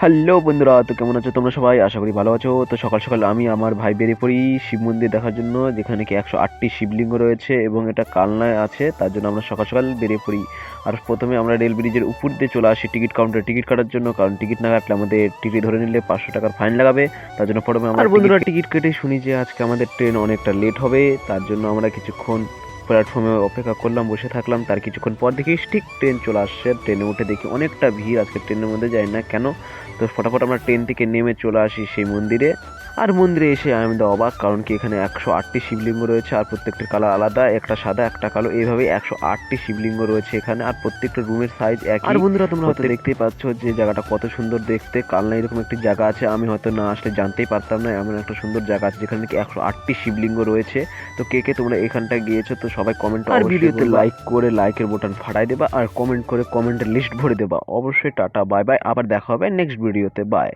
Hello বন্ধুরা, তো কেমন আছো তোমরা সবাই? আশা করি ভালো আছো। তো সকাল সকাল আমি আমার ভাই বেরিয়ে পড়ি শিব মন্দির দেখার জন্য, যেখানে কি 108টি শিবলিঙ্গ রয়েছে এবং এটা কালনায় আছে। তার জন্য আমরা সকাল সকাল বেরিয়ে পড়ি। আর প্রথমে আমরা রেল ব্রিজের উপর দিয়ে চলে আসি টিকিট কাউন্টারে টিকিট কাটার জন্য, কারণ টিকিট না কাটলে আমাদের টিকিট ধরে নিলে 500 টাকার ফাইন লাগাবে। তার জন্য প্রথমে আমরা বন্ধুরা টিকিট কেটে শুনি যে আজকে আমাদের ট্রেন অনেকটা লেট হবে। তার জন্য আমরা কিছুক্ষণ প্ল্যাটফর্মে অপেক্ষা করলাম, বসে থাকলাম। তার কিছুক্ষণ পর দেখি ঠিক ট্রেন চলে আসছে। ট্রেনে উঠে দেখি অনেকটা ভিড় আজকে ট্রেনের মধ্যে, যাই না কেন। তো ফটাফট আমরা ট্রেন থেকে নেমে চলে আসি সেই মন্দিরে। আর মন্দিরে এসে আমি তো অবাক, কারণ কি এখানে 108টি শিবলিঙ্গ রয়েছে আর প্রত্যেকটির কালার আলাদা, একটা সাদা একটা কালো, এইভাবে 108টি শিবলিঙ্গ রয়েছে এখানে। আর প্রত্যেকটা রুমের সাইজ একই। আর বন্ধুরা তোমরা হয়তো দেখতেই পাচ্ছ যে জায়গাটা কত সুন্দর দেখতে। কালনা এরকম একটি জায়গা আছে, আমি হয়তো না আসলে জানতেই পারতাম না এমন একটা সুন্দর জায়গা আছে যেখানে নাকি 108টি শিবলিঙ্গ রয়েছে। তো কে কে তোমরা এখানটা গিয়েছো তো সবাই কমেন্ট আর ভিডিওতে লাইক করে লাইকের বোতাম ফাটাই দেবা, আর কমেন্ট করে কমেন্টের লিস্ট ভরে দেবা অবশ্যই। টাটা বাই বাই, আবার দেখা হবে নেক্সট ভিডিওতে, বাই।